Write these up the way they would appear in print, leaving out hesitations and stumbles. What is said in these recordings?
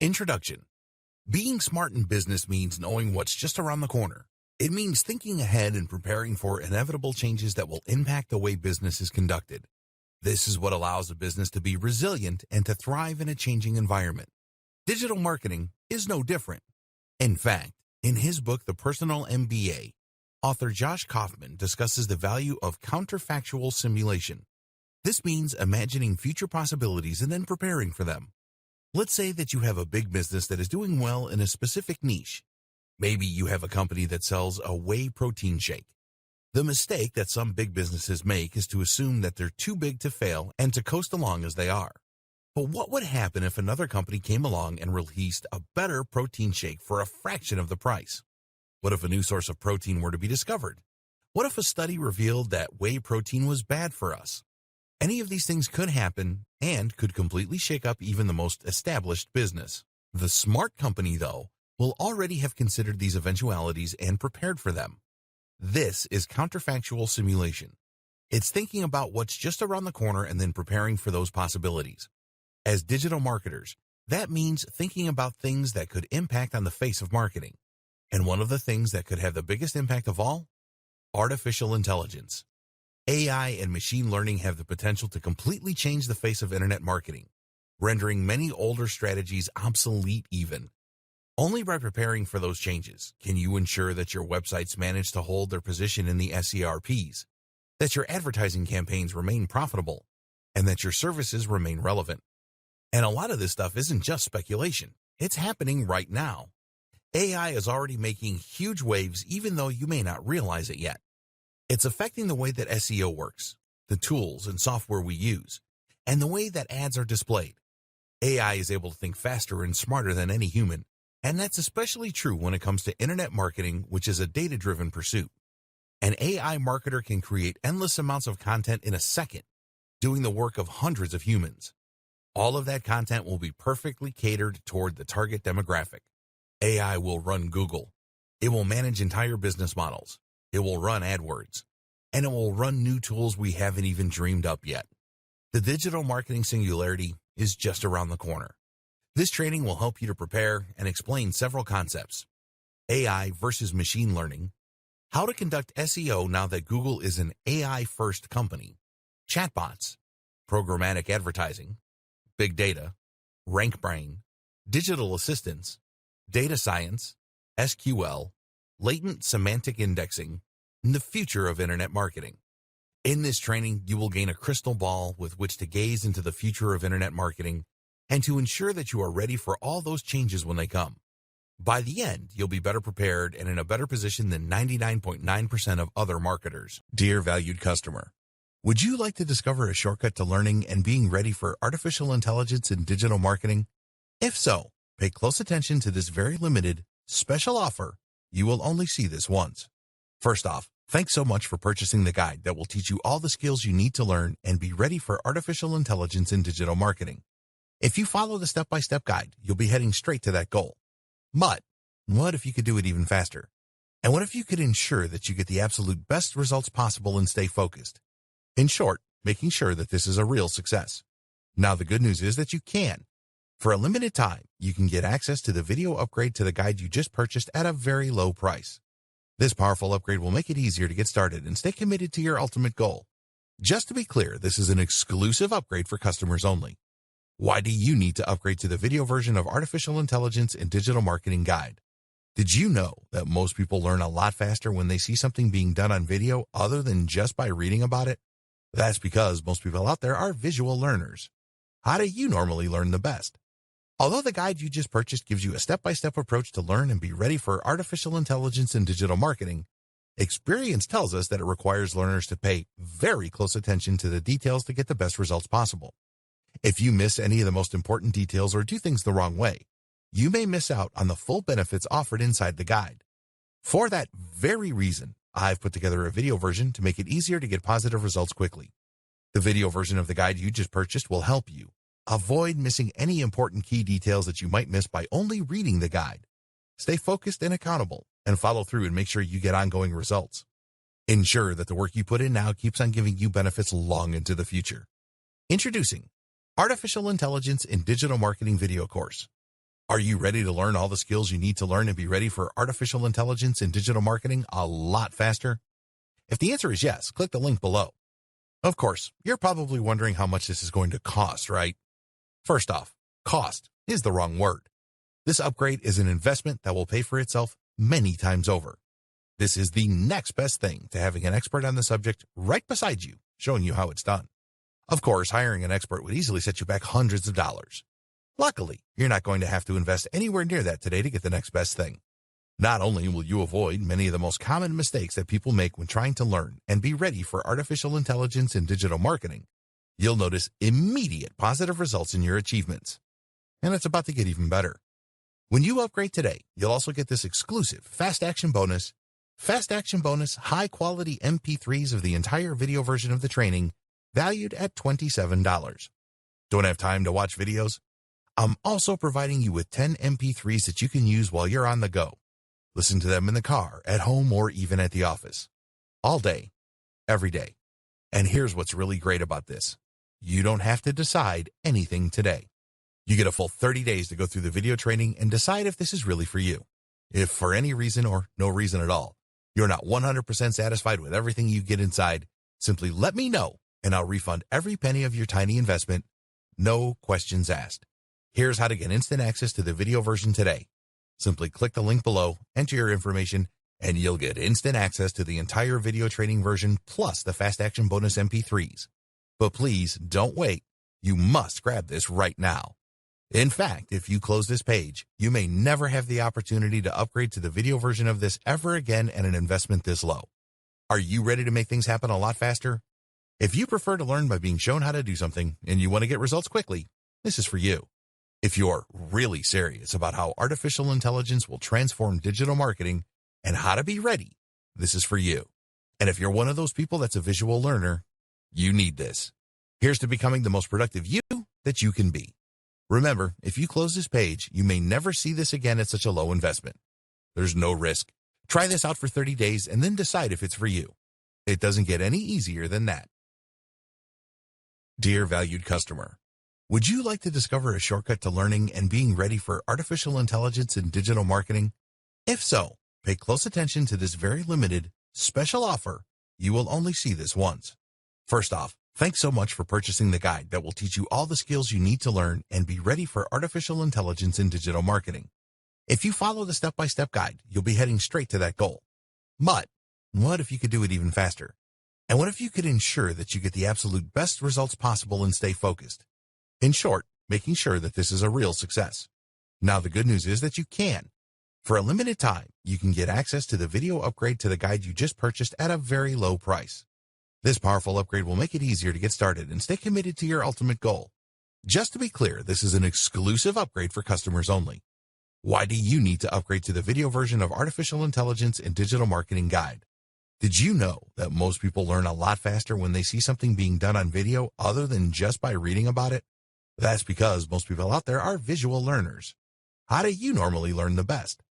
Introduction. Being smart in business means knowing what's just around the corner. It means thinking ahead and preparing for inevitable changes that will impact the way business is conducted. This is what allows a business to be resilient and to thrive in a changing environment. Digital marketing is no different. In fact, in his book, The Personal MBA, author Josh Kaufman discusses the value of counterfactual simulation. This means imagining future possibilities and then preparing for them. Let's say that you have a big business that is doing well in a specific niche. Maybe you have a company that sells a whey protein shake. The mistake that some big businesses make is to assume that they're too big to fail and to coast along as they are. But what would happen if another company came along and released a better protein shake for a fraction of the price? What if a new source of protein were to be discovered? What if a study revealed that whey protein was bad for us? Any of these things could happen and could completely shake up even the most established business. The smart company, though, will already have considered these eventualities and prepared for them. This is counterfactual simulation. It's thinking about what's just around the corner and then preparing for those possibilities. As digital marketers, that means thinking about things that could impact on the face of marketing. And one of the things that could have the biggest impact of all? Artificial intelligence. AI and machine learning have the potential to completely change the face of internet marketing, rendering many older strategies obsolete even. Only by preparing for those changes can you ensure that your websites manage to hold their position in the SERPs, that your advertising campaigns remain profitable, and that your services remain relevant. And a lot of this stuff isn't just speculation. It's happening right now. AI is already making huge waves even though you may not realize it yet. It's affecting the way that SEO works, the tools and software we use, and the way that ads are displayed. AI is able to think faster and smarter than any human, and that's especially true when it comes to internet marketing, which is a data-driven pursuit. An AI marketer can create endless amounts of content in a second, doing the work of hundreds of humans. All of that content will be perfectly catered toward the target demographic. AI will run Google. It will manage entire business models. It will run AdWords, and it will run new tools we haven't even dreamed up yet. The digital marketing singularity is just around the corner. This training will help you to prepare and explain several concepts. AI versus machine learning, how to conduct SEO now that Google is an AI-first company, chatbots, programmatic advertising, big data, RankBrain, digital assistants, data science, SQL, latent semantic indexing, and the future of internet marketing. In this training, you will gain a crystal ball with which to gaze into the future of internet marketing and to ensure that you are ready for all those changes when they come. By the end, you'll be better prepared and in a better position than 99.9% of other marketers. Dear valued customer, would you like to discover a shortcut to learning and being ready for artificial intelligence in digital marketing? If so, pay close attention to this very limited, special offer. You will only see this once. First off, thanks so much for purchasing the guide that will teach you all the skills you need to learn and be ready for artificial intelligence in digital marketing. If you follow the step-by-step guide, you'll be heading straight to that goal. But what if you could do it even faster? And what if you could ensure that you get the absolute best results possible and stay focused? In short, making sure that this is a real success. Now, the good news is that you can. For a limited time, you can get access to the video upgrade to the guide you just purchased at a very low price. This powerful upgrade will make it easier to get started and stay committed to your ultimate goal. Just to be clear, this is an exclusive upgrade for customers only. Why do you need to upgrade to the video version of Artificial Intelligence in Digital Marketing Guide? Did you know that most people learn a lot faster when they see something being done on video other than just by reading about it? That's because most people out there are visual learners. How do you normally learn the best? Although the guide you just purchased gives you a step-by-step approach to learn and be ready for artificial intelligence in digital marketing, experience tells us that it requires learners to pay very close attention to the details to get the best results possible. If you miss any of the most important details or do things the wrong way, you may miss out on the full benefits offered inside the guide. For that very reason, I've put together a video version to make it easier to get positive results quickly. The video version of the guide you just purchased will help you avoid missing any important key details that you might miss by only reading the guide. Stay focused and accountable, and follow through and make sure you get ongoing results. Ensure that the work you put in now keeps on giving you benefits long into the future. Introducing Artificial Intelligence in Digital Marketing Video Course. Are you ready to learn all the skills you need to learn and be ready for artificial intelligence and digital marketing a lot faster? If the answer is yes, click the link below. Of course, you're probably wondering how much this is going to cost, right? First off, cost is the wrong word. This upgrade is an investment that will pay for itself many times over. This is the next best thing to having an expert on the subject right beside you, showing you how it's done. Of course, hiring an expert would easily set you back hundreds of dollars. Luckily, you're not going to have to invest anywhere near that today to get the next best thing. Not only will you avoid many of the most common mistakes that people make when trying to learn and be ready for artificial intelligence and digital marketing, you'll notice immediate positive results in your achievements. And it's about to get even better. When you upgrade today, you'll also get this exclusive Fast Action Bonus, high-quality MP3s of the entire video version of the training, valued at $27. Don't have time to watch videos? I'm also providing you with 10 MP3s that you can use while you're on the go. Listen to them in the car, at home, or even at the office. All day, every day. And here's what's really great about this. You don't have to decide anything today. You get a full 30 days to go through the video training and decide if this is really for you. If for any reason or no reason at all, you're not 100% satisfied with everything you get inside, simply let me know and I'll refund every penny of your tiny investment. No questions asked. Here's how to get instant access to the video version today. Simply click the link below, enter your information, and you'll get instant access to the entire video training version plus the Fast Action Bonus MP3s. But please don't wait. You must grab this right now. In fact, if you close this page, you may never have the opportunity to upgrade to the video version of this ever again at an investment this low. Are you ready to make things happen a lot faster? If you prefer to learn by being shown how to do something and you want to get results quickly, this is for you. If you're really serious about how artificial intelligence will transform digital marketing and how to be ready, this is for you. And if you're one of those people that's a visual learner, you need this. Here's to becoming the most productive you that you can be. Remember, if you close this page, you may never see this again at such a low investment. There's no risk. Try this out for 30 days and then decide if it's for you. It doesn't get any easier than that. Dear valued customer, would you like to discover a shortcut to learning and being ready for artificial intelligence and digital marketing? If so, pay close attention to this very limited, special offer. You will only see this once. First off, thanks so much for purchasing the guide that will teach you all the skills you need to learn and be ready for artificial intelligence and digital marketing. If you follow the step-by-step guide, you'll be heading straight to that goal. But what if you could do it even faster? And what if you could ensure that you get the absolute best results possible and stay focused? In short, making sure that this is a real success. Now, the good news is that you can. For a limited time, you can get access to the video upgrade to the guide you just purchased at a very low price. This powerful upgrade will make it easier to get started and stay committed to your ultimate goal. Just to be clear, this is an exclusive upgrade for customers only. Why do you need to upgrade to the video version of Artificial Intelligence and Digital Marketing Guide? Did you know that most people learn a lot faster when they see something being done on video other than just by reading about it? That's because most people out there are visual learners. How do you normally learn the best?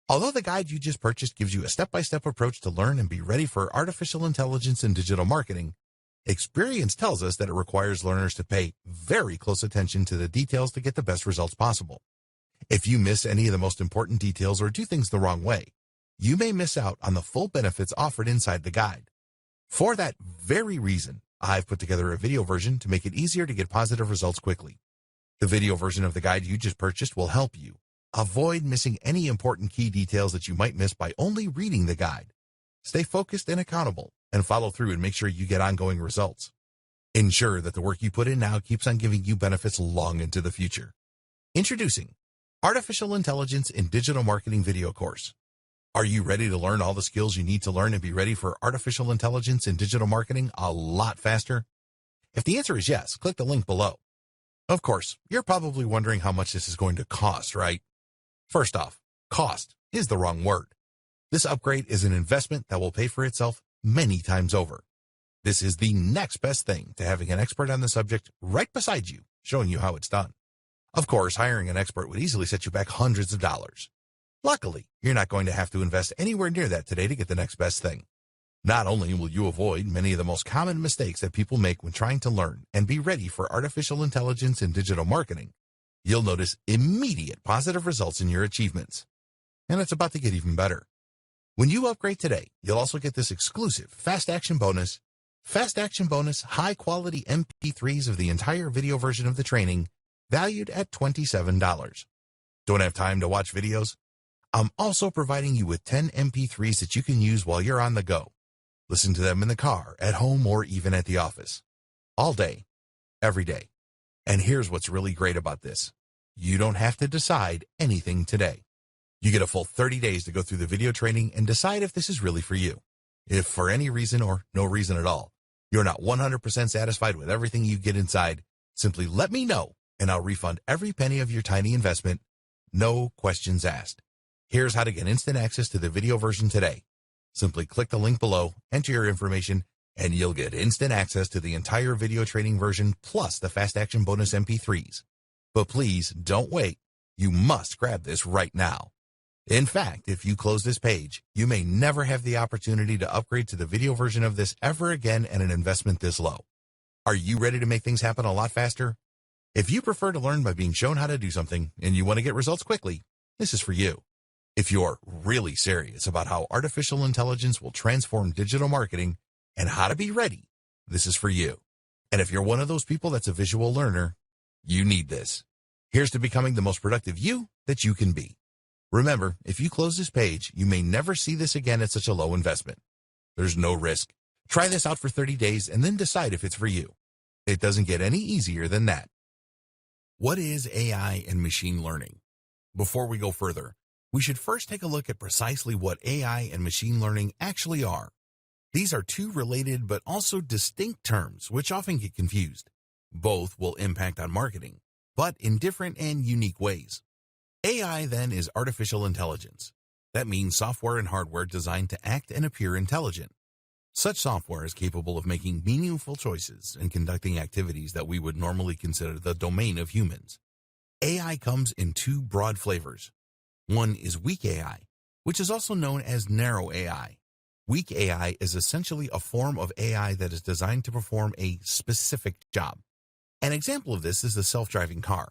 Although the guide you just purchased gives you a step-by-step approach to learn and be ready for artificial intelligence and digital marketing, experience tells us that it requires learners to pay very close attention to the details to get the best results possible. If you miss any of the most important details or do things the wrong way, you may miss out on the full benefits offered inside the guide. For that very reason, I've put together a video version to make it easier to get positive results quickly. The video version of the guide you just purchased will help you avoid missing any important key details that you might miss by only reading the guide. Stay focused and accountable, and follow through and make sure you get ongoing results. Ensure that the work you put in now keeps on giving you benefits long into the future. Introducing Artificial Intelligence in Digital Marketing Video Course. Are you ready to learn all the skills you need to learn and be ready for artificial intelligence and digital marketing a lot faster? If the answer is yes, click the link below. Of course, you're probably wondering how much this is going to cost, right? First off, cost is the wrong word. This upgrade is an investment that will pay for itself many times over. This is the next best thing to having an expert on the subject right beside you, showing you how it's done. Of course, hiring an expert would easily set you back hundreds of dollars. Luckily, you're not going to have to invest anywhere near that today to get the next best thing. Not only will you avoid many of the most common mistakes that people make when trying to learn and be ready for artificial intelligence and digital marketing, you'll notice immediate positive results in your achievements. And it's about to get even better. When you upgrade today, you'll also get this exclusive Fast Action Bonus. Fast Action Bonus high-quality MP3s of the entire video version of the training, valued at $27. Don't have time to watch videos? I'm also providing you with 10 MP3s that you can use while you're on the go. Listen to them in the car, at home, or even at the office. All day, every day. And here's what's really great about this. You don't have to decide anything today. You get a full 30 days to go through the video training and decide if this is really for you. If for any reason or no reason at all, you're not 100% satisfied with everything you get inside, simply let me know and I'll refund every penny of your tiny investment. No questions asked. Here's how to get instant access to the video version today. Simply click the link below, enter your information, and you'll get instant access to the entire video training version plus the Fast Action Bonus MP3s. But please don't wait. You must grab this right now. In fact, if you close this page, you may never have the opportunity to upgrade to the video version of this ever again at an investment this low. Are you ready to make things happen a lot faster? If you prefer to learn by being shown how to do something and you want to get results quickly, this is for you. If you're really serious about how artificial intelligence will transform digital marketing and how to be ready, this is for you. And if you're one of those people that's a visual learner, you need this. Here's to becoming the most productive you that you can be. Remember, if you close this page, you may never see this again at such a low investment. There's no risk. Try this out for 30 days and then decide if it's for you. It doesn't get any easier than that. What is AI and machine learning? Before we go further, we should first take a look at precisely what AI and machine learning actually are. These are two related but also distinct terms which often get confused. Both will impact on marketing, but in different and unique ways. AI, then, is artificial intelligence. That means software and hardware designed to act and appear intelligent. Such software is capable of making meaningful choices and conducting activities that we would normally consider the domain of humans. AI comes in two broad flavors. One is weak AI, which is also known as narrow AI. Weak AI is essentially a form of AI that is designed to perform a specific job. An example of this is the self-driving car.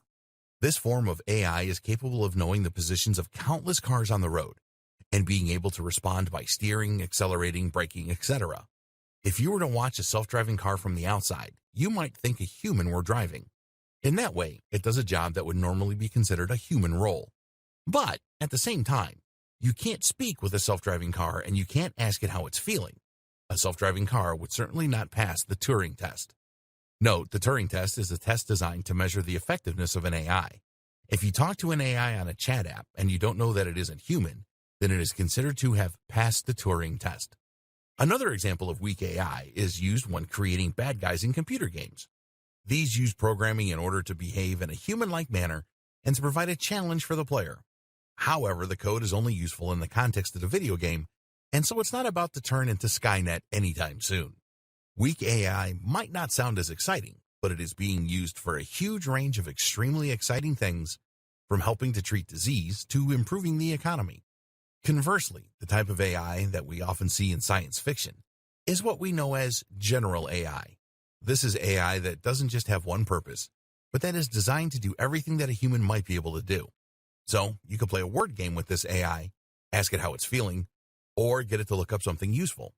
This form of AI is capable of knowing the positions of countless cars on the road and being able to respond by steering, accelerating, braking, etc. If you were to watch a self-driving car from the outside, you might think a human were driving. In that way, it does a job that would normally be considered a human role. But at the same time, you can't speak with a self-driving car and you can't ask it how it's feeling. A self-driving car would certainly not pass the Turing test. Note, the Turing test is a test designed to measure the effectiveness of an AI. If you talk to an AI on a chat app and you don't know that it isn't human, then it is considered to have passed the Turing test. Another example of weak AI is used when creating bad guys in computer games. These use programming in order to behave in a human-like manner and to provide a challenge for the player. However, the code is only useful in the context of the video game, and so it's not about to turn into Skynet anytime soon. Weak AI might not sound as exciting, but it is being used for a huge range of extremely exciting things, from helping to treat disease to improving the economy. Conversely, the type of AI that we often see in science fiction is what we know as general AI. This is AI that doesn't just have one purpose, but that is designed to do everything that a human might be able to do. So you could play a word game with this AI, ask it how it's feeling, or get it to look up something useful.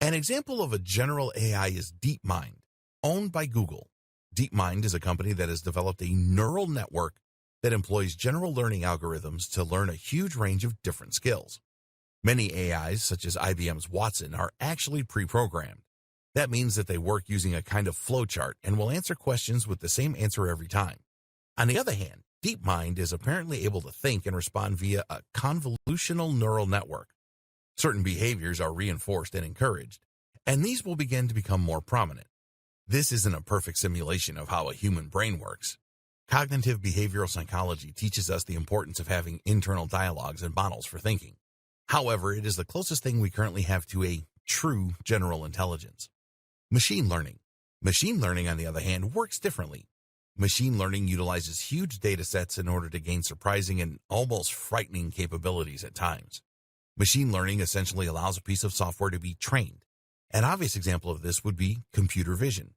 An example of a general AI is DeepMind, owned by Google. DeepMind is a company that has developed a neural network that employs general learning algorithms to learn a huge range of different skills. Many AIs, such as IBM's Watson, are actually pre-programmed. That means that they work using a kind of flowchart and will answer questions with the same answer every time. On the other hand, DeepMind is apparently able to think and respond via a convolutional neural network. Certain behaviors are reinforced and encouraged, and these will begin to become more prominent. This isn't a perfect simulation of how a human brain works. Cognitive behavioral psychology teaches us the importance of having internal dialogues and models for thinking. However, it is the closest thing we currently have to a true general intelligence. Machine learning. Machine learning, on the other hand, works differently. Machine learning utilizes huge data sets in order to gain surprising and almost frightening capabilities at times. Machine learning essentially allows a piece of software to be trained. An obvious example of this would be computer vision.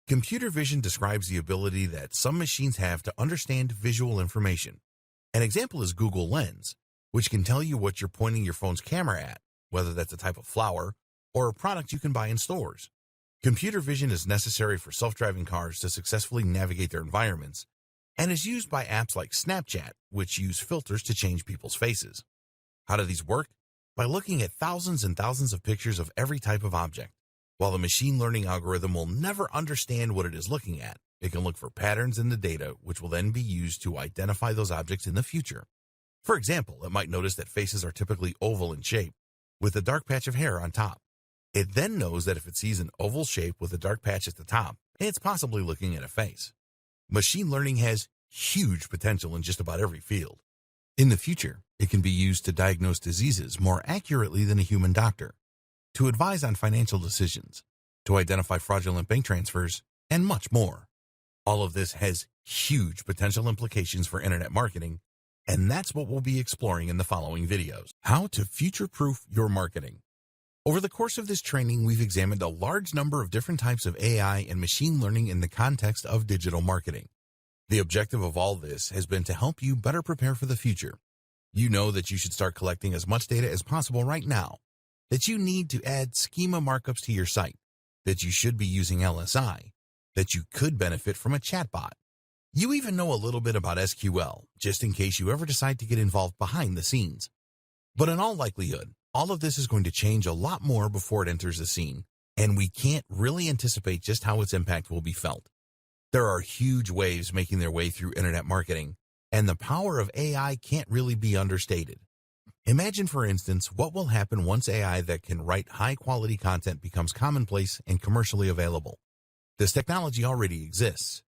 Computer vision describes the ability that some machines have to understand visual information. An example is Google Lens, which can tell you what you're pointing your phone's camera at, whether that's a type of flower or a product you can buy in stores. Computer vision is necessary for self-driving cars to successfully navigate their environments and is used by apps like Snapchat, which use filters to change people's faces. How do these work? By looking at thousands and thousands of pictures of every type of object. While the machine learning algorithm will never understand what it is looking at, it can look for patterns in the data, which will then be used to identify those objects in the future. For example, it might notice that faces are typically oval in shape, with a dark patch of hair on top. It then knows that if it sees an oval shape with a dark patch at the top, it's possibly looking at a face. Machine learning has huge potential in just about every field. In the future, it can be used to diagnose diseases more accurately than a human doctor, to advise on financial decisions, to identify fraudulent bank transfers, and much more. All of this has huge potential implications for internet marketing, and that's what we'll be exploring in the following videos. How to future-proof your marketing. Over the course of this training, we've examined a large number of different types of AI and machine learning in the context of digital marketing. The objective of all this has been to help you better prepare for the future. You know that you should start collecting as much data as possible right now, that you need to add schema markups to your site, that you should be using LSI, that you could benefit from a chatbot. You even know a little bit about SQL, just in case you ever decide to get involved behind the scenes. But in all likelihood, all of this is going to change a lot more before it enters the scene, and we can't really anticipate just how its impact will be felt. There are huge waves making their way through internet marketing, and the power of AI can't really be understated. Imagine, for instance, what will happen once AI that can write high-quality content becomes commonplace and commercially available. This technology already exists.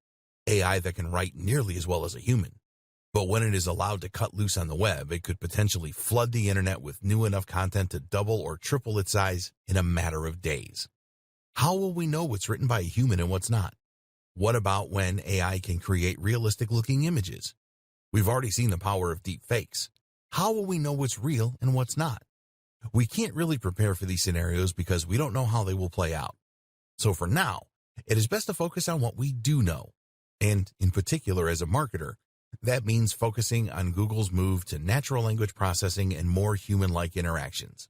AI that can write nearly as well as a human. But when it is allowed to cut loose on the web, it could potentially flood the internet with new enough content to double or triple its size in a matter of days. How will we know what's written by a human and what's not? What about when AI can create realistic-looking images? We've already seen the power of deep fakes. How will we know what's real and what's not? We can't really prepare for these scenarios because we don't know how they will play out. So for now, it is best to focus on what we do know. And in particular, as a marketer, that means focusing on Google's move to natural language processing and more human-like interactions.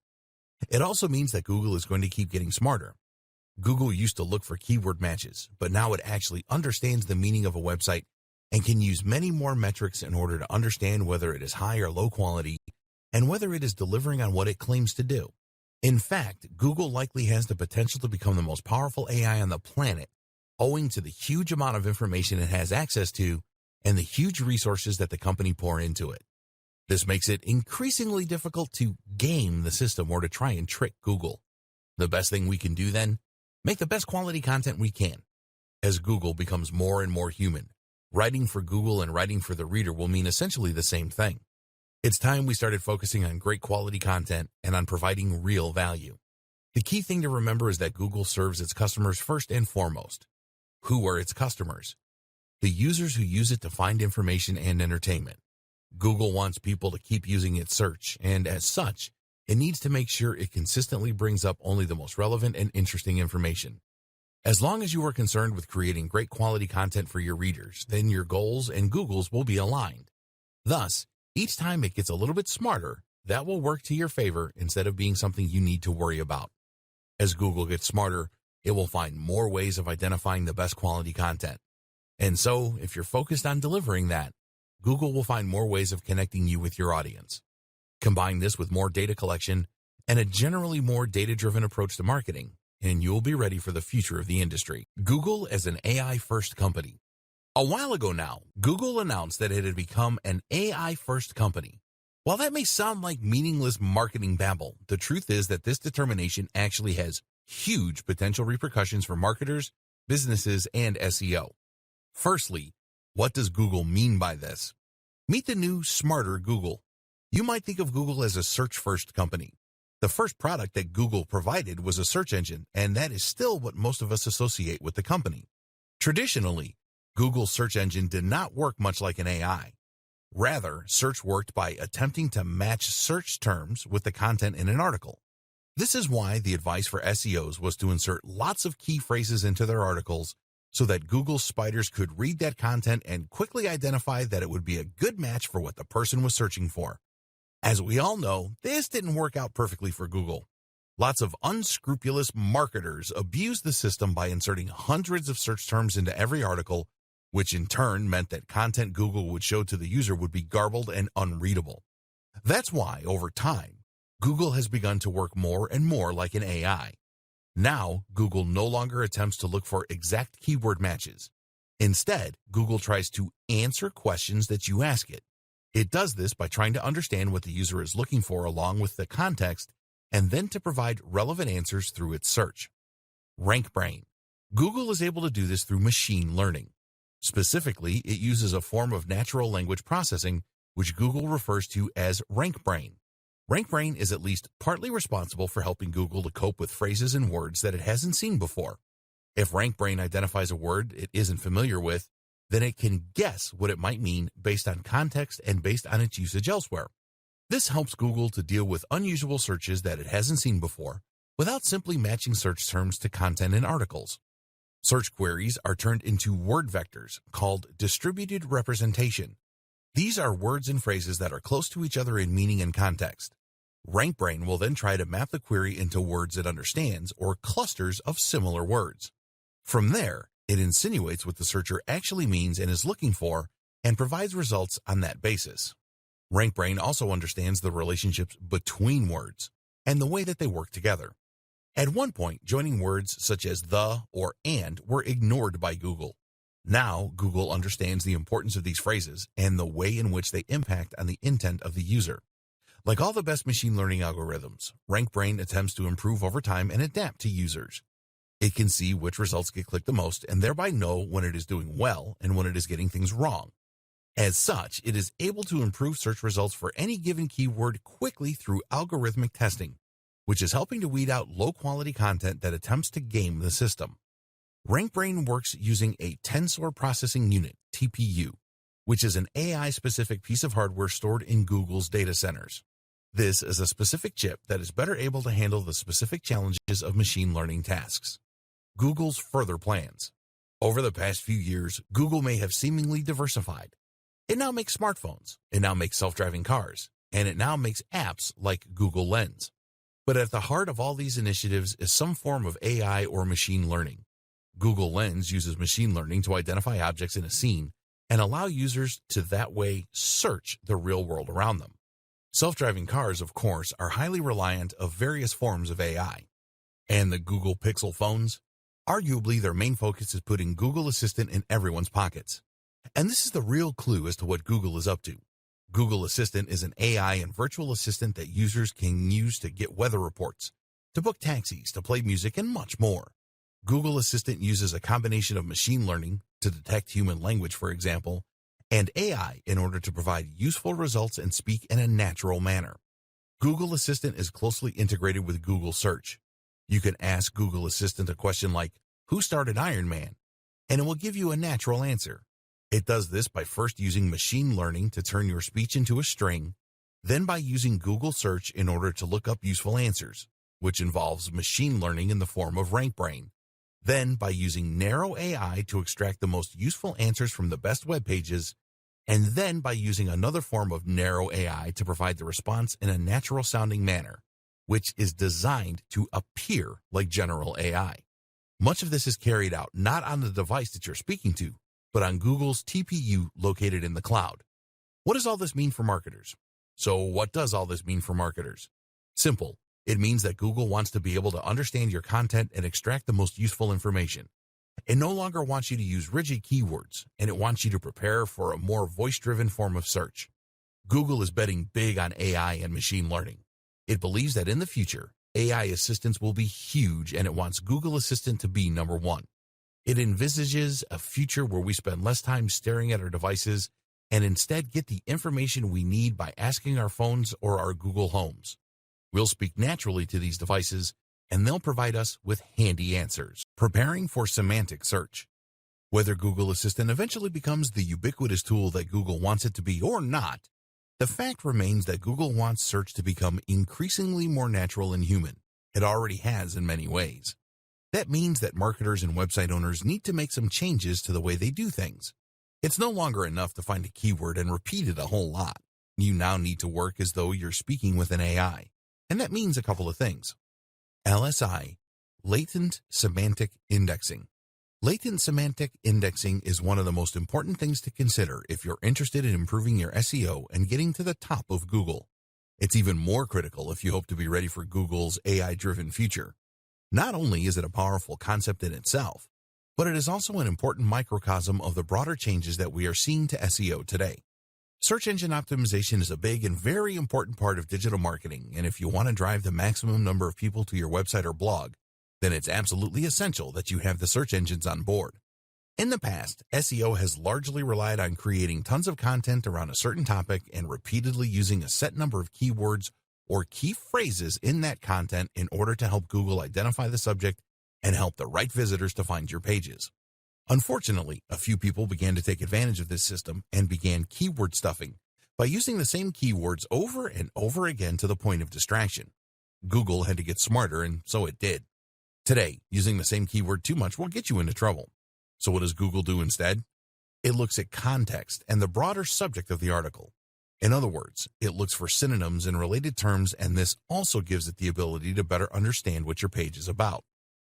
It also means that Google is going to keep getting smarter. Google used to look for keyword matches, but now it actually understands the meaning of a website and can use many more metrics in order to understand whether it is high or low quality and whether it is delivering on what it claims to do. In fact, Google likely has the potential to become the most powerful AI on the planet, owing to the huge amount of information it has access to and the huge resources that the company pour into it. This makes it increasingly difficult to game the system or to try and trick Google. The best thing we can do then, make the best quality content we can. As Google becomes more and more human, writing for Google and writing for the reader will mean essentially the same thing. It's time we started focusing on great quality content and on providing real value. The key thing to remember is that Google serves its customers first and foremost. Who are its customers? The users who use it to find information and entertainment. Google wants people to keep using its search, and as such, it needs to make sure it consistently brings up only the most relevant and interesting information. As long as you are concerned with creating great quality content for your readers, then your goals and Google's will be aligned. Thus, each time it gets a little bit smarter, that will work to your favor instead of being something you need to worry about. As Google gets smarter, it will find more ways of identifying the best quality content. And so, if you're focused on delivering that, Google will find more ways of connecting you with your audience. Combine this with more data collection and a generally more data-driven approach to marketing, and you'll be ready for the future of the industry. Google as an AI-first company. A while ago now, Google announced that it had become an AI-first company. While that may sound like meaningless marketing babble, the truth is that this determination actually has huge potential repercussions for marketers, businesses, and SEO. Firstly, what does Google mean by this? Meet the new, smarter Google. You might think of Google as a search-first company. The first product that Google provided was a search engine, and that is still what most of us associate with the company. Traditionally, Google's search engine did not work much like an AI. Rather, search worked by attempting to match search terms with the content in an article. This is why the advice for SEOs was to insert lots of key phrases into their articles so that Google spiders could read that content and quickly identify that it would be a good match for what the person was searching for. As we all know, this didn't work out perfectly for Google. Lots of unscrupulous marketers abused the system by inserting hundreds of search terms into every article, which in turn meant that content Google would show to the user would be garbled and unreadable. That's why, over time, Google has begun to work more and more like an AI. Now, Google no longer attempts to look for exact keyword matches. Instead, Google tries to answer questions that you ask it. It does this by trying to understand what the user is looking for along with the context, and then to provide relevant answers through its search. RankBrain. Google is able to do this through machine learning. Specifically, it uses a form of natural language processing, which Google refers to as RankBrain. RankBrain is at least partly responsible for helping Google to cope with phrases and words that it hasn't seen before. If RankBrain identifies a word it isn't familiar with, then it can guess what it might mean based on context and based on its usage elsewhere. This helps Google to deal with unusual searches that it hasn't seen before without simply matching search terms to content in articles. Search queries are turned into word vectors called distributed representation. These are words and phrases that are close to each other in meaning and context. RankBrain will then try to map the query into words it understands or clusters of similar words. From there, it insinuates what the searcher actually means and is looking for and provides results on that basis. RankBrain also understands the relationships between words and the way that they work together. At one point, joining words such as the or and were ignored by Google. Now, Google understands the importance of these phrases and the way in which they impact on the intent of the user. Like all the best machine learning algorithms, RankBrain attempts to improve over time and adapt to users. It can see which results get clicked the most and thereby know when it is doing well and when it is getting things wrong. As such, it is able to improve search results for any given keyword quickly through algorithmic testing, which is helping to weed out low-quality content that attempts to game the system. RankBrain works using a Tensor Processing Unit, TPU, which is an AI-specific piece of hardware stored in Google's data centers. This is a specific chip that is better able to handle the specific challenges of machine learning tasks. Google's further plans. Over the past few years, Google may have seemingly diversified. It now makes smartphones, it now makes self-driving cars, and it now makes apps like Google Lens. But at the heart of all these initiatives is some form of AI or machine learning. Google Lens uses machine learning to identify objects in a scene and allow users to that way search the real world around them. Self-driving cars, of course, are highly reliant of various forms of AI. And the Google Pixel phones? Arguably, their main focus is putting Google Assistant in everyone's pockets. And this is the real clue as to what Google is up to. Google Assistant is an AI and virtual assistant that users can use to get weather reports, to book taxis, to play music, and much more. Google Assistant uses a combination of machine learning to detect human language, for example, and AI in order to provide useful results and speak in a natural manner. Google Assistant is closely integrated with Google Search. You can ask Google Assistant a question like, "Who started Iron Man?" and it will give you a natural answer. It does this by first using machine learning to turn your speech into a string, then by using Google Search in order to look up useful answers, which involves machine learning in the form of RankBrain, then by using narrow AI to extract the most useful answers from the best web pages, and then by using another form of narrow AI to provide the response in a natural-sounding manner, which is designed to appear like general AI. Much of this is carried out not on the device that you're speaking to, but on Google's TPU located in the cloud. What does all this mean for marketers? So what does all this mean for marketers? Simple. It means that Google wants to be able to understand your content and extract the most useful information. It no longer wants you to use rigid keywords, and it wants you to prepare for a more voice-driven form of search. Google is betting big on AI and machine learning. It believes that in the future, AI assistants will be huge, and it wants Google Assistant to be number one. It envisages a future where we spend less time staring at our devices and instead get the information we need by asking our phones or our Google Homes. We'll speak naturally to these devices, and they'll provide us with handy answers. Preparing for semantic search. Whether Google Assistant eventually becomes the ubiquitous tool that Google wants it to be or not, the fact remains that Google wants search to become increasingly more natural and human. It already has in many ways. That means that marketers and website owners need to make some changes to the way they do things. It's no longer enough to find a keyword and repeat it a whole lot. You now need to work as though you're speaking with an AI. And that means a couple of things. LSI, Latent Semantic Indexing. Latent semantic indexing is one of the most important things to consider if you're interested in improving your SEO and getting to the top of Google. It's even more critical if you hope to be ready for Google's AI-driven future. Not only is it a powerful concept in itself, but it is also an important microcosm of the broader changes that we are seeing to SEO today. Search engine optimization is a big and very important part of digital marketing, and if you want to drive the maximum number of people to your website or blog, then it's absolutely essential that you have the search engines on board. In the past, SEO has largely relied on creating tons of content around a certain topic and repeatedly using a set number of keywords or key phrases in that content in order to help Google identify the subject and help the right visitors to find your pages. Unfortunately, a few people began to take advantage of this system and began keyword stuffing by using the same keywords over and over again to the point of distraction. Google had to get smarter, and so it did. Today, using the same keyword too much will get you into trouble. So what does Google do instead? It looks at context and the broader subject of the article. In other words, it looks for synonyms and related terms, and this also gives it the ability to better understand what your page is about.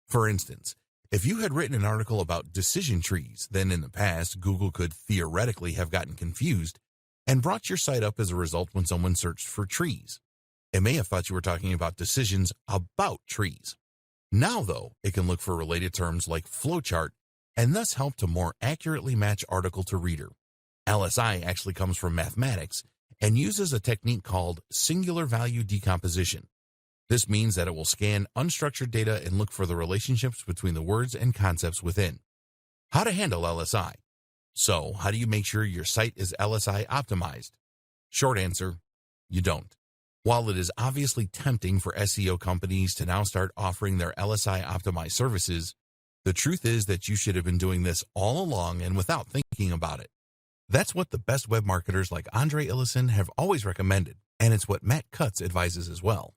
For instance, if you had written an article about decision trees, then in the past, Google could theoretically have gotten confused and brought your site up as a result when someone searched for trees. It may have thought you were talking about decisions about trees. Now, though, it can look for related terms like flowchart and thus help to more accurately match article to reader. LSI actually comes from mathematics and uses a technique called singular value decomposition. This means that it will scan unstructured data and look for the relationships between the words and concepts within. How to handle LSI? So, how do you make sure your site is LSI optimized? Short answer, you don't. While it is obviously tempting for SEO companies to now start offering their LSI optimized services, the truth is that you should have been doing this all along and without thinking about it. That's what the best web marketers like Andre Ellison have always recommended, and it's what Matt Cutts advises as well.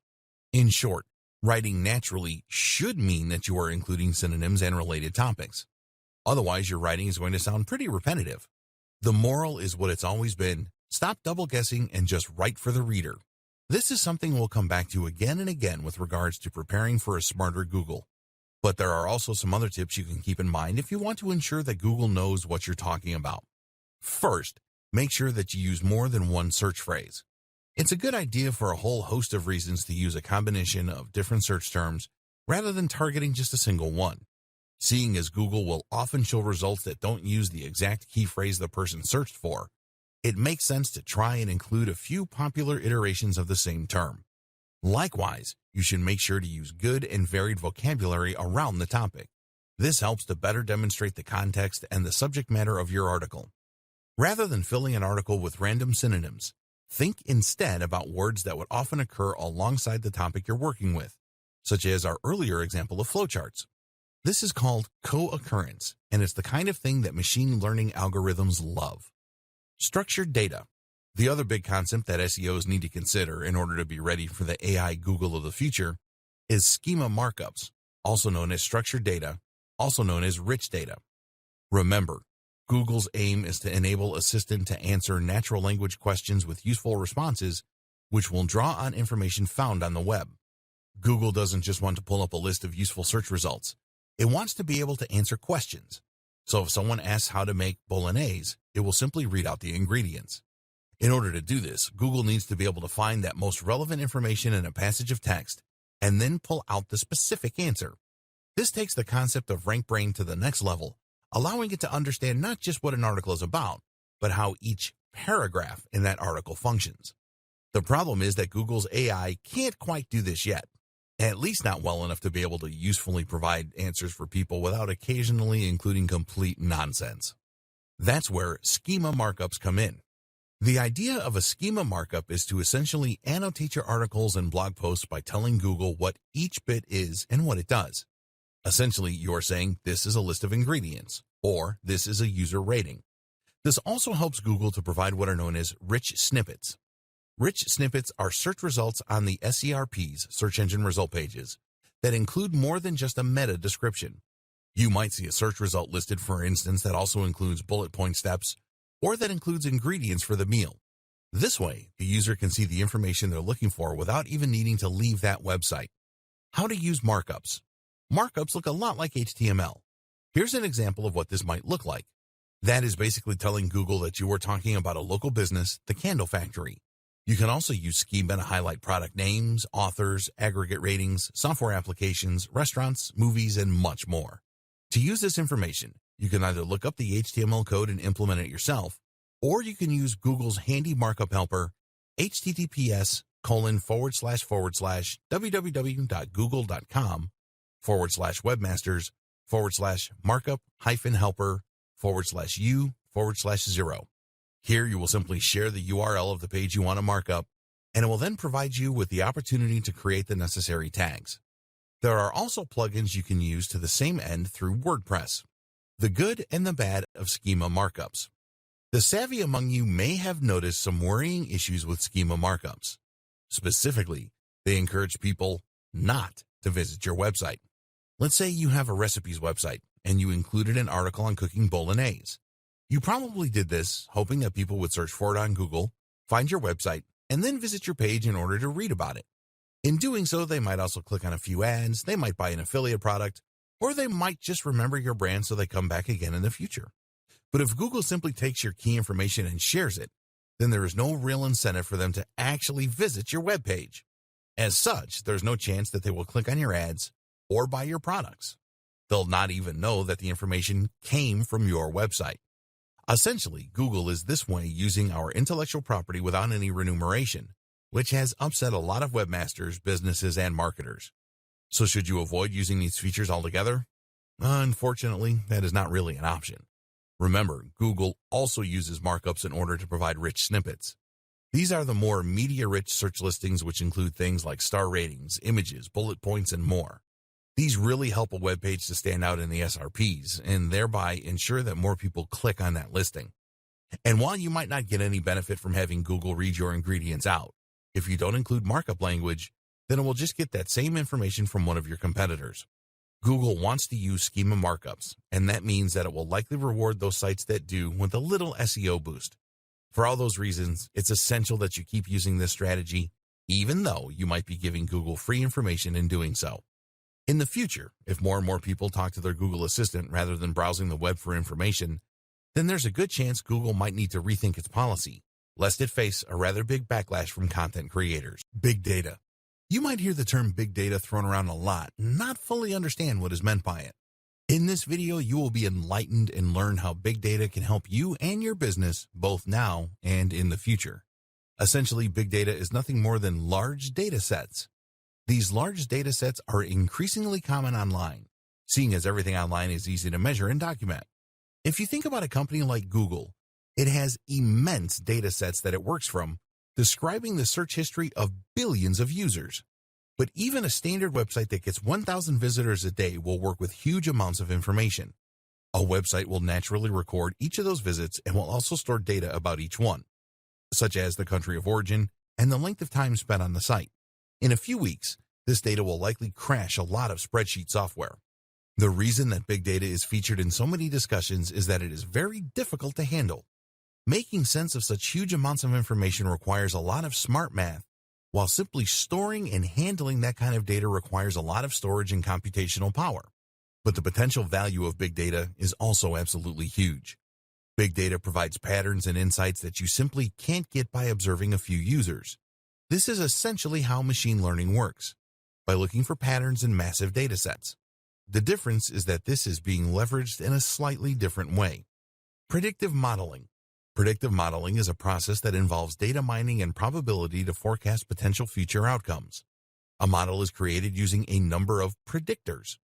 In short, writing naturally should mean that you are including synonyms and related topics. Otherwise, your writing is going to sound pretty repetitive. The moral is what it's always been: stop double guessing and just write for the reader. This is something we'll come back to again and again with regards to preparing for a smarter Google. But there are also some other tips you can keep in mind if you want to ensure that Google knows what you're talking about. First, make sure that you use more than one search phrase. It's a good idea for a whole host of reasons to use a combination of different search terms rather than targeting just a single one. Seeing as Google will often show results that don't use the exact key phrase the person searched for, it makes sense to try and include a few popular iterations of the same term. Likewise, you should make sure to use good and varied vocabulary around the topic. This helps to better demonstrate the context and the subject matter of your article. Rather than filling an article with random synonyms, think instead about words that would often occur alongside the topic you're working with, such as our earlier example of flowcharts. This is called co-occurrence, and it's the kind of thing that machine learning algorithms love. Structured data. The other big concept that SEOs need to consider in order to be ready for the AI Google of the future is schema markups, also known as structured data, also known as rich data. Remember, Google's aim is to enable Assistant to answer natural language questions with useful responses, which will draw on information found on the web. Google doesn't just want to pull up a list of useful search results. It wants to be able to answer questions. So if someone asks how to make bolognese, it will simply read out the ingredients. In order to do this, Google needs to be able to find that most relevant information in a passage of text and then pull out the specific answer. This takes the concept of RankBrain to the next level, allowing it to understand not just what an article is about, but how each paragraph in that article functions. The problem is that Google's AI can't quite do this yet, at least not well enough to be able to usefully provide answers for people without occasionally including complete nonsense. That's where schema markups come in. The idea of a schema markup is to essentially annotate your articles and blog posts by telling Google what each bit is and what it does. Essentially, you're saying this is a list of ingredients, or this is a user rating. This also helps Google to provide what are known as rich snippets. Rich snippets are search results on the SERP's search engine result pages that include more than just a meta description. You might see a search result listed, for instance, that also includes bullet point steps or that includes ingredients for the meal. This way, the user can see the information they're looking for without even needing to leave that website. How to use markups. Markups look a lot like HTML. Here's an example of what this might look like. That is basically telling Google that you are talking about a local business, the Candle Factory. You can also use schema to highlight product names, authors, aggregate ratings, software applications, restaurants, movies, and much more. To use this information, you can either look up the HTML code and implement it yourself, or you can use Google's handy markup helper, https://www.google.com/webmasters/markup-helper/u/0. Here you will simply share the URL of the page you want to mark up, and it will then provide you with the opportunity to create the necessary tags. There are also plugins you can use to the same end through WordPress. The good and the bad of schema markups. The savvy among you may have noticed some worrying issues with schema markups. Specifically, they encourage people not to visit your website. Let's say you have a recipes website and you included an article on cooking bolognese. You probably did this hoping that people would search for it on Google, find your website, and then visit your page in order to read about it. In doing so, they might also click on a few ads, they might buy an affiliate product, or they might just remember your brand so they come back again in the future. But if Google simply takes your key information and shares it, then there is no real incentive for them to actually visit your web page. As such, there's no chance that they will click on your ads or buy your products. They'll not even know that the information came from your website. Essentially, Google is this way using our intellectual property without any remuneration, which has upset a lot of webmasters, businesses, and marketers. So should you avoid using these features altogether? Unfortunately, that is not really an option. Remember, Google also uses markups in order to provide rich snippets. These are the more media-rich search listings, which include things like star ratings, images, bullet points, and more. These really help a web page to stand out in the SRPs and thereby ensure that more people click on that listing. And while you might not get any benefit from having Google read your ingredients out, if you don't include markup language, then it will just get that same information from one of your competitors. Google wants to use schema markups, and that means that it will likely reward those sites that do with a little SEO boost. For all those reasons, it's essential that you keep using this strategy, even though you might be giving Google free information in doing so. In the future, if more and more people talk to their Google Assistant rather than browsing the web for information, then there's a good chance Google might need to rethink its policy, lest it face a rather big backlash from content creators. Big data. You might hear the term big data thrown around a lot and not fully understand what is meant by it. In this video, you will be enlightened and learn how big data can help you and your business both now and in the future. Essentially, big data is nothing more than large data sets. These large data sets are increasingly common online, seeing as everything online is easy to measure and document. If you think about a company like Google, it has immense data sets that it works from, describing the search history of billions of users. But even a standard website that gets 1,000 visitors a day will work with huge amounts of information. A website will naturally record each of those visits and will also store data about each one, such as the country of origin and the length of time spent on the site. In a few weeks, this data will likely crash a lot of spreadsheet software. The reason that big data is featured in so many discussions is that it is very difficult to handle. Making sense of such huge amounts of information requires a lot of smart math, while simply storing and handling that kind of data requires a lot of storage and computational power. But the potential value of big data is also absolutely huge. Big data provides patterns and insights that you simply can't get by observing a few users. This is essentially how machine learning works, by looking for patterns in massive data sets. The difference is that this is being leveraged in a slightly different way. Predictive modeling. Predictive modeling is a process that involves data mining and probability to forecast potential future outcomes. A model is created using a number of predictors.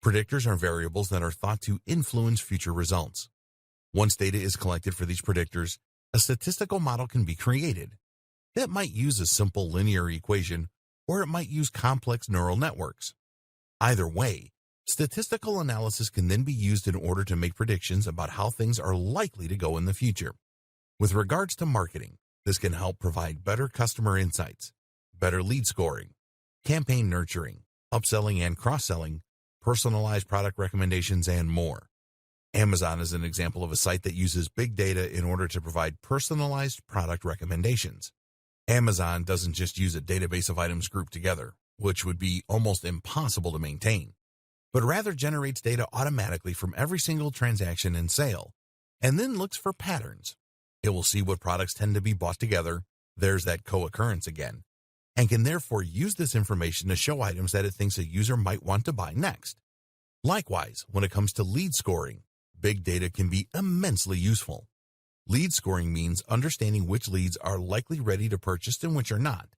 Predictors are variables that are thought to influence future results. Once data is collected for these predictors, a statistical model can be created. That might use a simple linear equation, or it might use complex neural networks. Either way, statistical analysis can then be used in order to make predictions about how things are likely to go in the future. With regards to marketing, this can help provide better customer insights, better lead scoring, campaign nurturing, upselling and cross-selling, personalized product recommendations, and more. Amazon is an example of a site that uses big data in order to provide personalized product recommendations. Amazon doesn't just use a database of items grouped together, which would be almost impossible to maintain, but rather generates data automatically from every single transaction and sale, and then looks for patterns. It will see what products tend to be bought together, there's that co-occurrence again, and can therefore use this information to show items that it thinks a user might want to buy next. Likewise, when it comes to lead scoring, big data can be immensely useful. Lead scoring means understanding which leads are likely ready to purchase and which are not.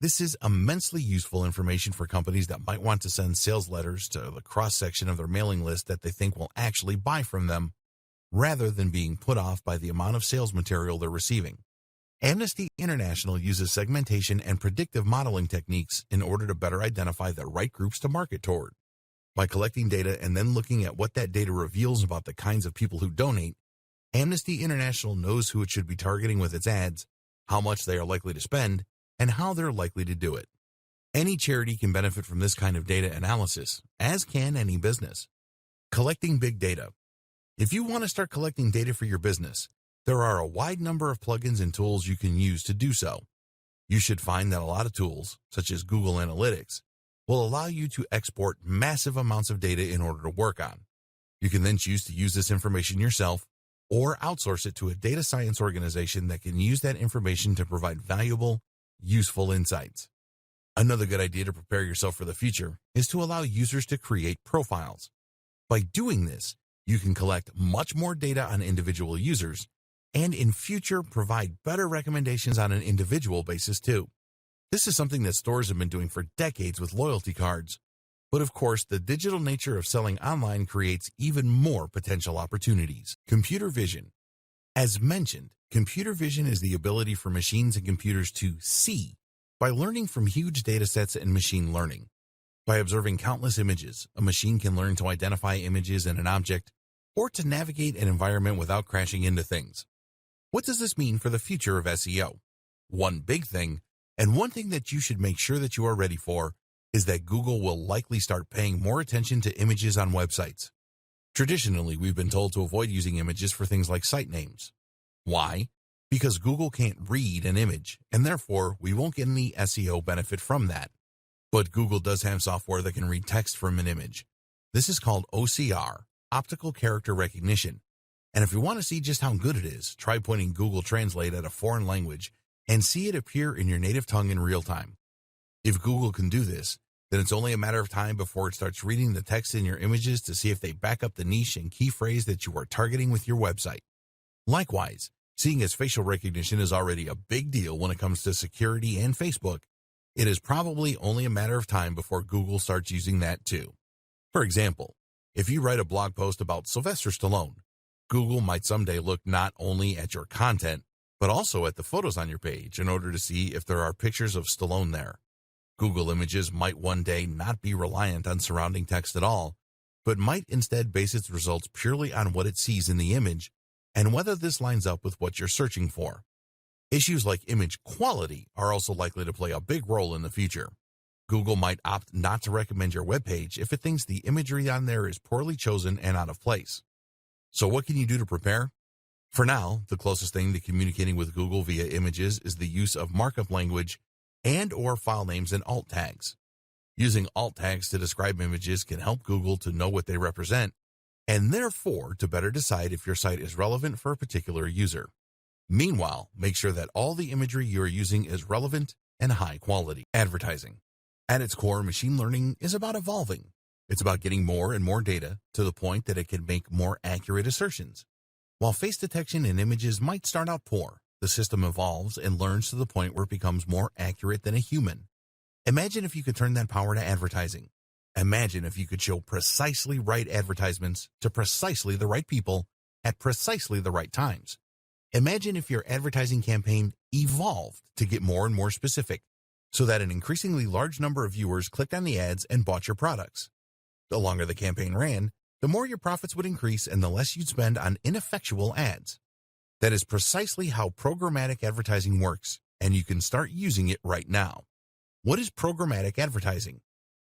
This is immensely useful information for companies that might want to send sales letters to the cross-section of their mailing list that they think will actually buy from them, rather than being put off by the amount of sales material they're receiving. Amnesty International uses segmentation and predictive modeling techniques in order to better identify the right groups to market toward. By collecting data and then looking at what that data reveals about the kinds of people who donate, Amnesty International knows who it should be targeting with its ads, how much they are likely to spend, and how they're likely to do it. Any charity can benefit from this kind of data analysis, as can any business. Collecting big data. If you want to start collecting data for your business, there are a wide number of plugins and tools you can use to do so. You should find that a lot of tools, such as Google Analytics, will allow you to export massive amounts of data in order to work on. You can then choose to use this information yourself or outsource it to a data science organization that can use that information to provide valuable, useful insights. Another good idea to prepare yourself for the future is to allow users to create profiles. By doing this, you can collect much more data on individual users and in future provide better recommendations on an individual basis too. This is something that stores have been doing for decades with loyalty cards. But of course, the digital nature of selling online creates even more potential opportunities. Computer vision. As mentioned, computer vision is the ability for machines and computers to see by learning from huge data sets and machine learning. By observing countless images, a machine can learn to identify images in an object or to navigate an environment without crashing into things. What does this mean for the future of SEO? One big thing, and one thing that you should make sure that you are ready for, is that Google will likely start paying more attention to images on websites. Traditionally, we've been told to avoid using images for things like site names. Why? Because Google can't read an image, and therefore we won't get any SEO benefit from that. But Google does have software that can read text from an image. This is called OCR, Optical Character Recognition. And if you want to see just how good it is, try pointing Google Translate at a foreign language and see it appear in your native tongue in real time. If Google can do this, then it's only a matter of time before it starts reading the text in your images to see if they back up the niche and key phrase that you are targeting with your website. Likewise, seeing as facial recognition is already a big deal when it comes to security and Facebook, it is probably only a matter of time before Google starts using that too. For example, if you write a blog post about Sylvester Stallone, Google might someday look not only at your content, but also at the photos on your page in order to see if there are pictures of Stallone there. Google Images might one day not be reliant on surrounding text at all, but might instead base its results purely on what it sees in the image and whether this lines up with what you're searching for. Issues like image quality are also likely to play a big role in the future. Google might opt not to recommend your web page if it thinks the imagery on there is poorly chosen and out of place. So what can you do to prepare? For now, the closest thing to communicating with Google via images is the use of markup language and/or file names and alt tags. Using alt tags to describe images can help Google to know what they represent, and therefore to better decide if your site is relevant for a particular user. Meanwhile, make sure that all the imagery you are using is relevant and high quality. Advertising. At its core, machine learning is about evolving. It's about getting more and more data to the point that it can make more accurate assertions. While face detection in images might start out poor, the system evolves and learns to the point where it becomes more accurate than a human. Imagine if you could turn that power to advertising. Imagine if you could show precisely right advertisements to precisely the right people at precisely the right times. Imagine if your advertising campaign evolved to get more and more specific, so that an increasingly large number of viewers clicked on the ads and bought your products. The longer the campaign ran, the more your profits would increase and the less you'd spend on ineffectual ads. That is precisely how programmatic advertising works, and you can start using it right now. What is programmatic advertising?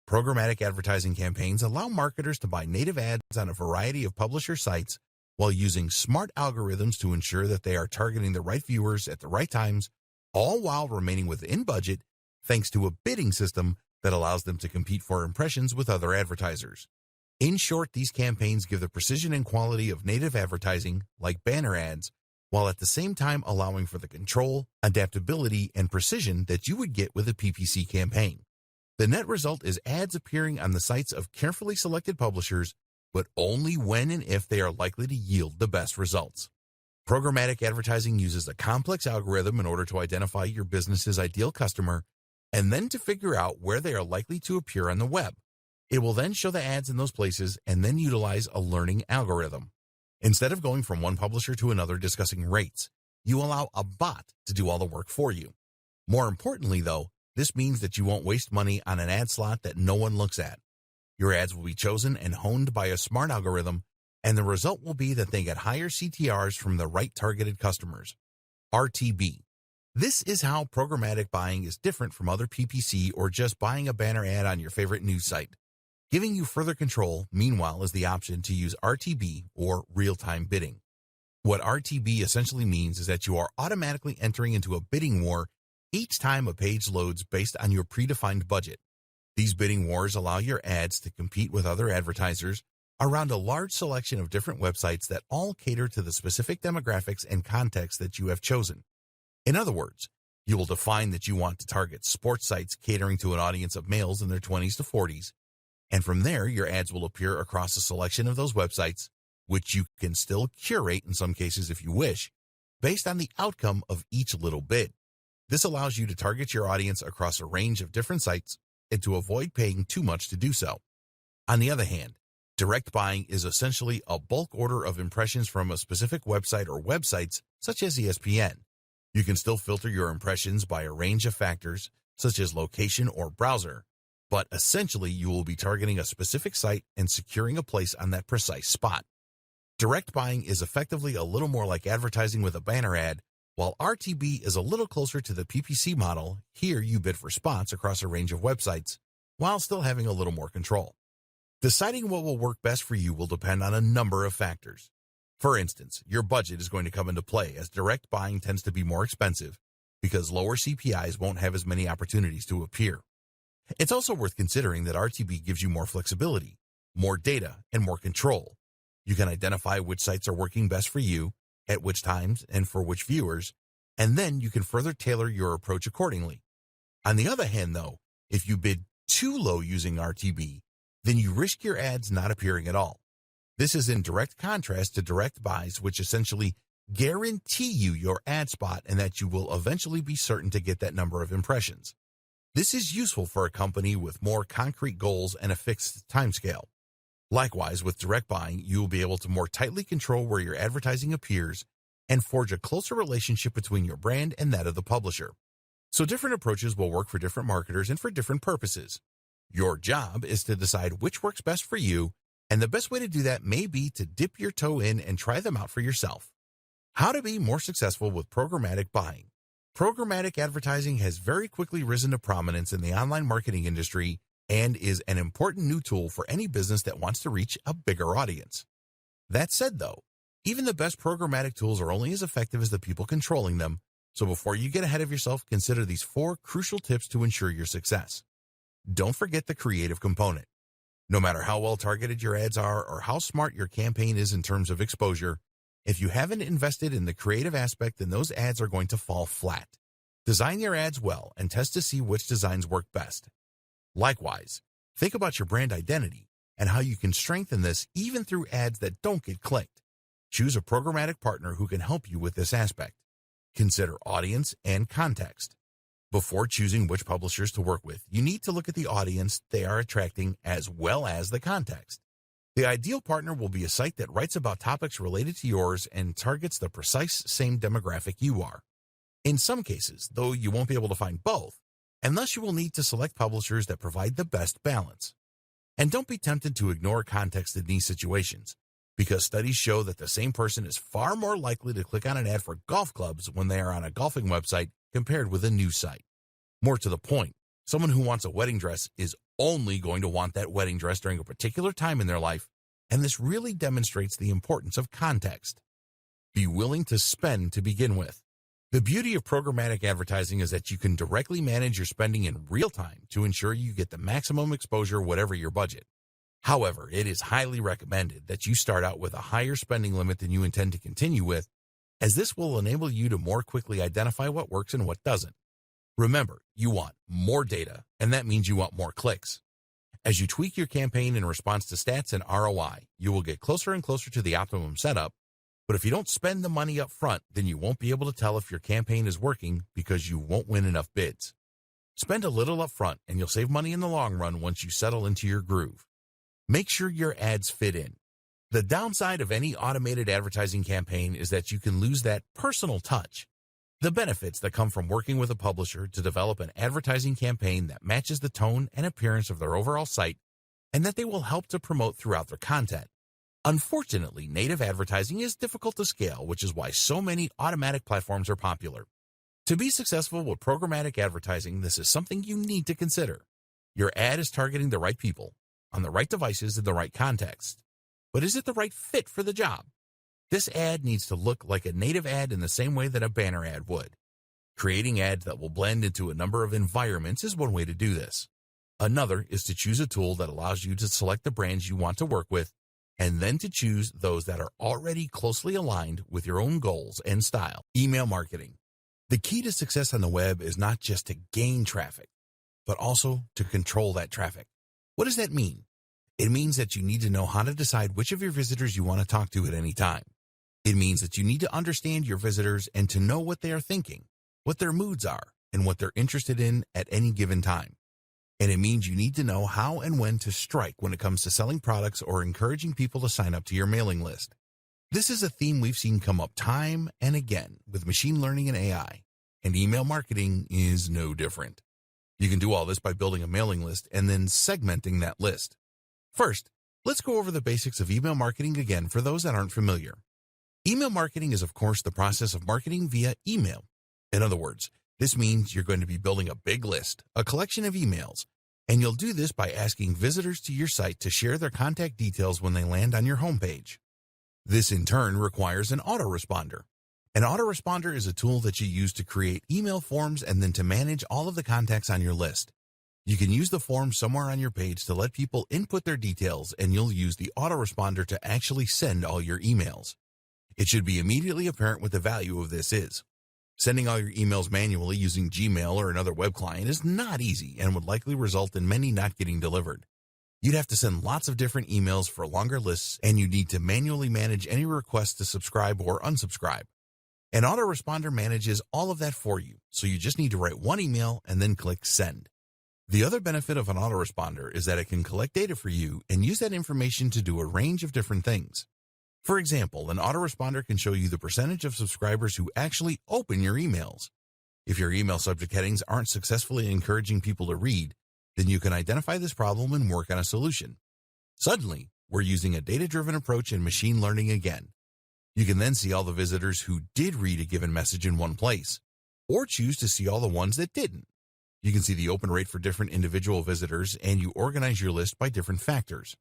Programmatic advertising campaigns allow marketers to buy native ads on a variety of publisher sites while using smart algorithms to ensure that they are targeting the right viewers at the right times, all while remaining within budget thanks to a bidding system that allows them to compete for impressions with other advertisers. In short, these campaigns give the precision and quality of native advertising, like banner ads, while at the same time allowing for the control, adaptability, and precision that you would get with a PPC campaign. The net result is ads appearing on the sites of carefully selected publishers, but only when and if they are likely to yield the best results. Programmatic advertising uses a complex algorithm in order to identify your business's ideal customer and then to figure out where they are likely to appear on the web. It will then show the ads in those places and then utilize a learning algorithm. Instead of going from one publisher to another discussing rates, you allow a bot to do all the work for you. More importantly, though, this means that you won't waste money on an ad slot that no one looks at. Your ads will be chosen and honed by a smart algorithm, and the result will be that they get higher CTRs from the right targeted customers. RTB. This is how programmatic buying is different from other PPC or just buying a banner ad on your favorite news site. Giving you further control, meanwhile, is the option to use RTB, or real-time bidding. What RTB essentially means is that you are automatically entering into a bidding war each time a page loads based on your predefined budget. These bidding wars allow your ads to compete with other advertisers around a large selection of different websites that all cater to the specific demographics and context that you have chosen. In other words, you will define that you want to target sports sites catering to an audience of males in their 20s to 40s, and from there your ads will appear across a selection of those websites, which you can still curate in some cases if you wish, based on the outcome of each little bid. This allows you to target your audience across a range of different sites and to avoid paying too much to do so. On the other hand, direct buying is essentially a bulk order of impressions from a specific website or websites such as ESPN. You can still filter your impressions by a range of factors such as location or browser, but essentially you will be targeting a specific site and securing a place on that precise spot. Direct buying is effectively a little more like advertising with a banner ad, while RTB is a little closer to the PPC model. Here you bid for spots across a range of websites, while still having a little more control. Deciding what will work best for you will depend on a number of factors. For instance, your budget is going to come into play, as direct buying tends to be more expensive because lower CPIs won't have as many opportunities to appear. It's also worth considering that RTB gives you more flexibility, more data, and more control. You can identify which sites are working best for you, at which times, and for which viewers, and then you can further tailor your approach accordingly. On the other hand, though, if you bid too low using RTB, then you risk your ads not appearing at all. This is in direct contrast to direct buys, which essentially guarantee you your ad spot and that you will eventually be certain to get that number of impressions. This is useful for a company with more concrete goals and a fixed timescale. Likewise, with direct buying, you will be able to more tightly control where your advertising appears and forge a closer relationship between your brand and that of the publisher. So different approaches will work for different marketers and for different purposes. Your job is to decide which works best for you, and the best way to do that may be to dip your toe in and try them out for yourself. How to be more successful with programmatic buying. Programmatic advertising has very quickly risen to prominence in the online marketing industry and is an important new tool for any business that wants to reach a bigger audience. That said, though, even the best programmatic tools are only as effective as the people controlling them, so before you get ahead of yourself, consider these 4 crucial tips to ensure your success. Don't forget the creative component. No matter how well targeted your ads are or how smart your campaign is in terms of exposure, if you haven't invested in the creative aspect, then those ads are going to fall flat. Design your ads well and test to see which designs work best. Likewise, think about your brand identity and how you can strengthen this even through ads that don't get clicked. Choose a programmatic partner who can help you with this aspect. Consider audience and context. Before choosing which publishers to work with, you need to look at the audience they are attracting as well as the context. The ideal partner will be a site that writes about topics related to yours and targets the precise same demographic you are. In some cases, though, you won't be able to find both, and thus you will need to select publishers that provide the best balance. And don't be tempted to ignore context in these situations, because studies show that the same person is far more likely to click on an ad for golf clubs when they are on a golfing website compared with a news site. More to the point, Someone who wants a wedding dress is only going to want that wedding dress during a particular time in their life, and this really demonstrates the importance of context. Be willing to spend to begin with. The beauty of programmatic advertising is that you can directly manage your spending in real time to ensure you get the maximum exposure whatever your budget. However, it is highly recommended that you start out with a higher spending limit than you intend to continue with, as this will enable you to more quickly identify what works and what doesn't. Remember, you want more data, and that means you want more clicks. As you tweak your campaign in response to stats and ROI, you will get closer and closer to the optimum setup. But if you don't spend the money up front, then you won't be able to tell if your campaign is working because you won't win enough bids. Spend a little up front and you'll save money in the long run once you settle into your groove. Make sure your ads fit in. The downside of any automated advertising campaign is that you can lose that personal touch. The benefits that come from working with a publisher to develop an advertising campaign that matches the tone and appearance of their overall site and that they will help to promote throughout their content. Unfortunately, native advertising is difficult to scale, which is why so many automatic platforms are popular. To be successful with programmatic advertising, this is something you need to consider. Your ad is targeting the right people, on the right devices in the right context. But is it the right fit for the job? This ad needs to look like a native ad in the same way that a banner ad would. Creating ads that will blend into a number of environments is one way to do this. Another is to choose a tool that allows you to select the brands you want to work with, and then to choose those that are already closely aligned with your own goals and style. Email marketing. The key to success on the web is not just to gain traffic, but also to control that traffic. What does that mean? It means that you need to know how to decide which of your visitors you want to talk to at any time. It means that you need to understand your visitors and to know what they are thinking, what their moods are, and what they're interested in at any given time. And it means you need to know how and when to strike when it comes to selling products or encouraging people to sign up to your mailing list. This is a theme we've seen come up time and again with machine learning and AI, and email marketing is no different. You can do all this by building a mailing list and then segmenting that list. First, let's go over the basics of email marketing again for those that aren't familiar. Email marketing is, of course, the process of marketing via email. In other words, this means you're going to be building a big list, a collection of emails, and you'll do this by asking visitors to your site to share their contact details when they land on your homepage. This, in turn, requires an autoresponder. An autoresponder is a tool that you use to create email forms and then to manage all of the contacts on your list. You can use the form somewhere on your page to let people input their details, and you'll use the autoresponder to actually send all your emails. It should be immediately apparent what the value of this is. Sending all your emails manually using Gmail or another web client is not easy and would likely result in many not getting delivered. You'd have to send lots of different emails for longer lists, and you need to manually manage any requests to subscribe or unsubscribe. An autoresponder manages all of that for you, so you just need to write one email and then click send. The other benefit of an autoresponder is that it can collect data for you and use that information to do a range of different things. For example, an autoresponder can show you the percentage of subscribers who actually open your emails. If your email subject headings aren't successfully encouraging people to read, then you can identify this problem and work on a solution. Suddenly, we're using a data-driven approach in machine learning again. You can then see all the visitors who did read a given message in one place, or choose to see all the ones that didn't. You can see the open rate for different individual visitors, and you organize your list by different factors.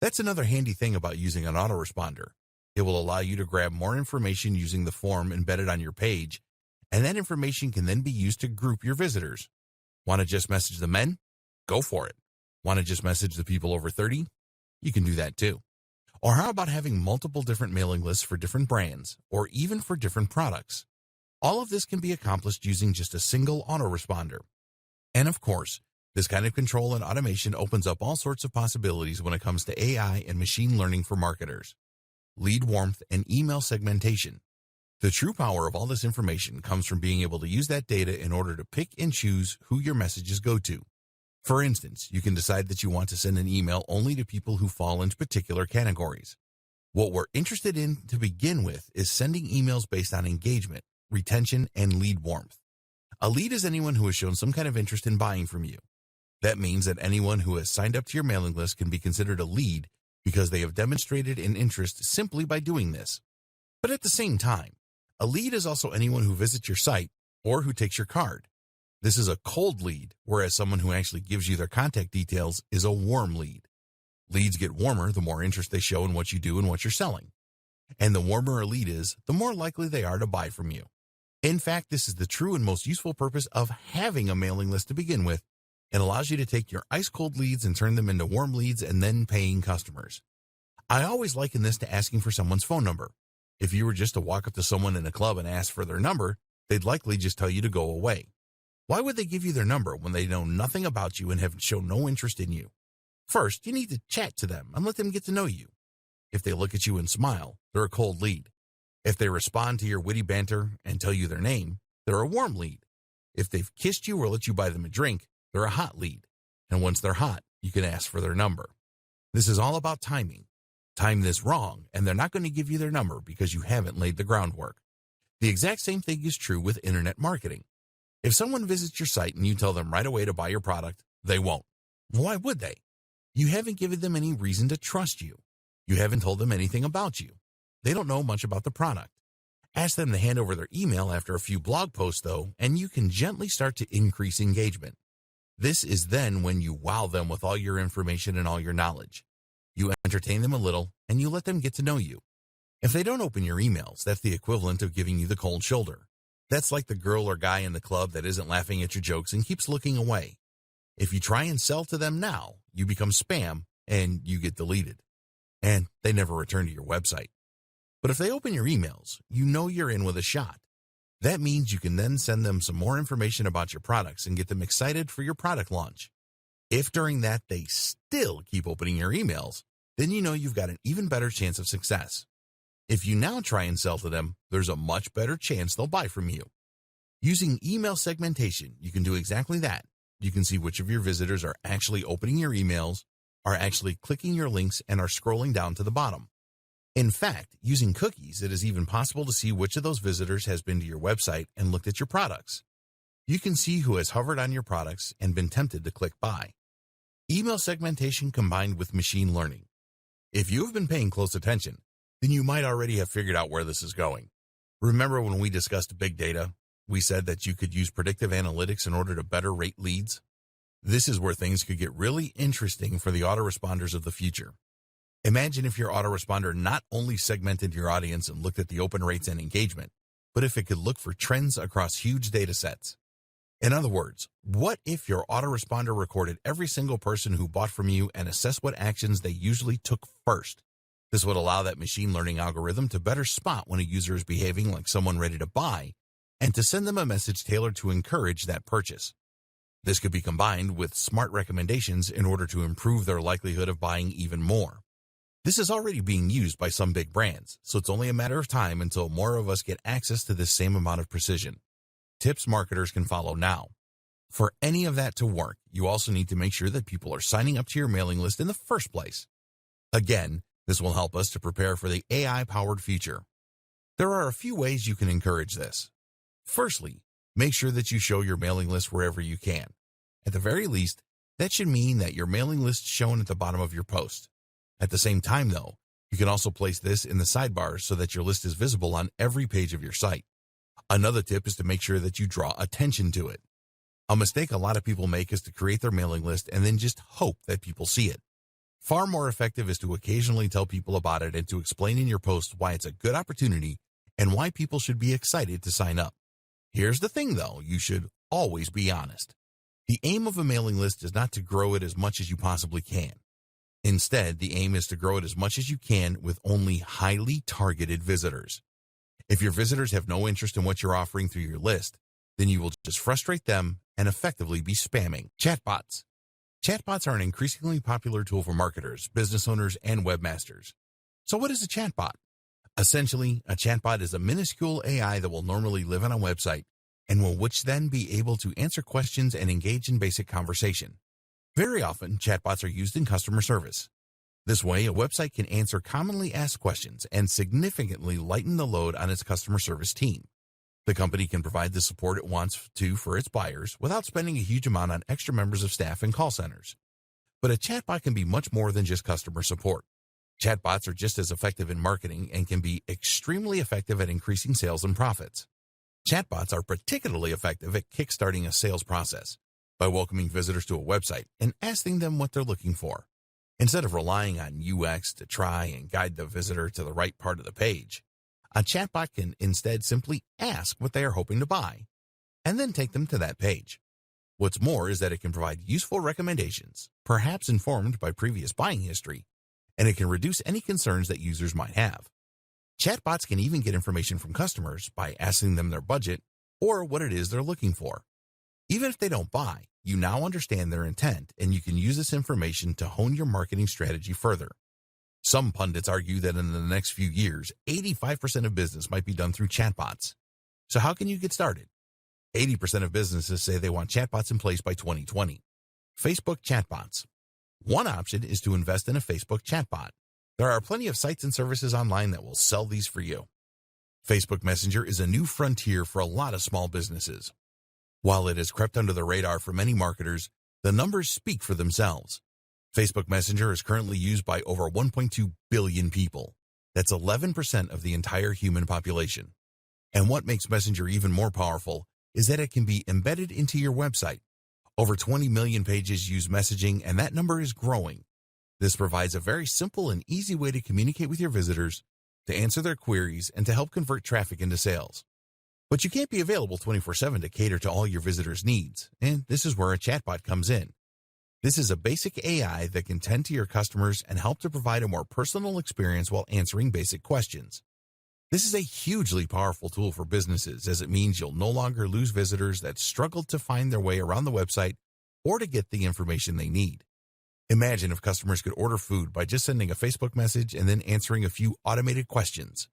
That's another handy thing about using an autoresponder. It will allow you to grab more information using the form embedded on your page, and that information can then be used to group your visitors. Want to just message the men? Go for it. Want to just message the people over 30? You can do that too. Or how about having multiple different mailing lists for different brands, or even for different products? All of this can be accomplished using just a single autoresponder. And of course, this kind of control and automation opens up all sorts of possibilities when it comes to AI and machine learning for marketers. Lead warmth and email segmentation. The true power of all this information comes from being able to use that data in order to pick and choose who your messages go to. For instance, you can decide that you want to send an email only to people who fall into particular categories. What we're interested in to begin with is sending emails based on engagement, retention, and lead warmth. A lead is anyone who has shown some kind of interest in buying from you. That means that anyone who has signed up to your mailing list can be considered a lead because they have demonstrated an interest simply by doing this. But at the same time, a lead is also anyone who visits your site or who takes your card. This is a cold lead, whereas someone who actually gives you their contact details is a warm lead. Leads get warmer the more interest they show in what you do and what you're selling. And the warmer a lead is, the more likely they are to buy from you. In fact, this is the true and most useful purpose of having a mailing list to begin with. It allows you to take your ice-cold leads and turn them into warm leads and then paying customers. I always liken this to asking for someone's phone number. If you were just to walk up to someone in a club and ask for their number, they'd likely just tell you to go away. Why would they give you their number when they know nothing about you and have shown no interest in you? First, you need to chat to them and let them get to know you. If they look at you and smile, they're a cold lead. If they respond to your witty banter and tell you their name, they're a warm lead. If they've kissed you or let you buy them a drink, they're a hot lead. And once they're hot, you can ask for their number. This is all about timing. Time this wrong, and they're not going to give you their number because you haven't laid the groundwork. The exact same thing is true with internet marketing. If someone visits your site and you tell them right away to buy your product, they won't. Why would they? You haven't given them any reason to trust you. You haven't told them anything about you. They don't know much about the product. Ask them to hand over their email after a few blog posts, though, and you can gently start to increase engagement. This is then when you wow them with all your information and all your knowledge. You entertain them a little, and you let them get to know you. If they don't open your emails, that's the equivalent of giving you the cold shoulder. That's like the girl or guy in the club that isn't laughing at your jokes and keeps looking away. If you try and sell to them now, you become spam, and you get deleted. And they never return to your website. But if they open your emails, you know you're in with a shot. That means you can then send them some more information about your products and get them excited for your product launch. If during that they still keep opening your emails, then you know you've got an even better chance of success. If you now try and sell to them, there's a much better chance they'll buy from you. Using email segmentation, you can do exactly that. You can see which of your visitors are actually opening your emails, are actually clicking your links, and are scrolling down to the bottom. In fact, using cookies, it is even possible to see which of those visitors has been to your website and looked at your products. You can see who has hovered on your products and been tempted to click buy. Email segmentation combined with machine learning. If you have been paying close attention, then you might already have figured out where this is going. Remember when we discussed big data, we said that you could use predictive analytics in order to better rate leads? This is where things could get really interesting for the autoresponders of the future. Imagine if your autoresponder not only segmented your audience and looked at the open rates and engagement, but if it could look for trends across huge data sets. In other words, what if your autoresponder recorded every single person who bought from you and assessed what actions they usually took first? This would allow that machine learning algorithm to better spot when a user is behaving like someone ready to buy and to send them a message tailored to encourage that purchase. This could be combined with smart recommendations in order to improve their likelihood of buying even more. This is already being used by some big brands, so it's only a matter of time until more of us get access to this same amount of precision. Tips marketers can follow now. For any of that to work, you also need to make sure that people are signing up to your mailing list in the first place. Again, this will help us to prepare for the AI-powered future. There are a few ways you can encourage this. Firstly, make sure that you show your mailing list wherever you can. At the very least, that should mean that your mailing list is shown at the bottom of your post. At the same time, though, you can also place this in the sidebar so that your list is visible on every page of your site. Another tip is to make sure that you draw attention to it. A mistake a lot of people make is to create their mailing list and then just hope that people see it. Far more effective is to occasionally tell people about it and to explain in your post why it's a good opportunity and why people should be excited to sign up. Here's the thing, though, you should always be honest. The aim of a mailing list is not to grow it as much as you possibly can. Instead, the aim is to grow it as much as you can with only highly targeted visitors. If your visitors have no interest in what you're offering through your list, then you will just frustrate them and effectively be spamming. Chatbots. Chatbots are an increasingly popular tool for marketers, business owners, and webmasters. So what is a chatbot? Essentially, a chatbot is a minuscule AI that will normally live on a website and will then be able to answer questions and engage in basic conversation. Very often, chatbots are used in customer service. This way, a website can answer commonly asked questions and significantly lighten the load on its customer service team. The company can provide the support it wants to for its buyers without spending a huge amount on extra members of staff and call centers. But a chatbot can be much more than just customer support. Chatbots are just as effective in marketing and can be extremely effective at increasing sales and profits. Chatbots are particularly effective at kickstarting a sales process by welcoming visitors to a website and asking them what they're looking for. Instead of relying on UX to try and guide the visitor to the right part of the page, a chatbot can instead simply ask what they are hoping to buy and then take them to that page. What's more is that it can provide useful recommendations, perhaps informed by previous buying history, and it can reduce any concerns that users might have. Chatbots can even get information from customers by asking them their budget or what it is they're looking for. Even if they don't buy, you now understand their intent, and you can use this information to hone your marketing strategy further. Some pundits argue that in the next few years, 85% of business might be done through chatbots. So how can you get started? 80% of businesses say they want chatbots in place by 2020. Facebook chatbots. One option is to invest in a Facebook chatbot. There are plenty of sites and services online that will sell these for you. Facebook Messenger is a new frontier for a lot of small businesses. While it has crept under the radar for many marketers, the numbers speak for themselves. Facebook Messenger is currently used by over 1.2 billion people. That's 11% of the entire human population. And what makes Messenger even more powerful is that it can be embedded into your website. Over 20 million pages use messaging, and that number is growing. This provides a very simple and easy way to communicate with your visitors, to answer their queries, and to help convert traffic into sales. But you can't be available 24/7 to cater to all your visitors' needs, and this is where a chatbot comes in. This is a basic AI that can tend to your customers and help to provide a more personal experience while answering basic questions. This is a hugely powerful tool for businesses, as it means you'll no longer lose visitors that struggle to find their way around the website or to get the information they need. Imagine if customers could order food by just sending a Facebook message and then answering a few automated questions.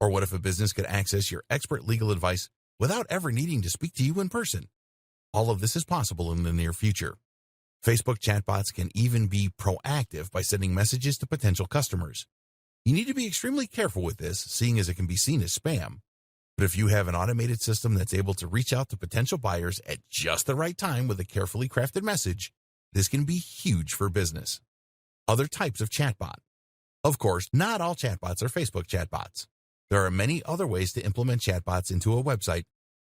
Or what if a business could access your expert legal advice without ever needing to speak to you in person? All of this is possible in the near future. Facebook chatbots can even be proactive by sending messages to potential customers. You need to be extremely careful with this, seeing as it can be seen as spam. But if you have an automated system that's able to reach out to potential buyers at just the right time with a carefully crafted message, this can be huge for business. Other types of chatbot. Of course, not all chatbots are Facebook chatbots. There are many other ways to implement chatbots into a website,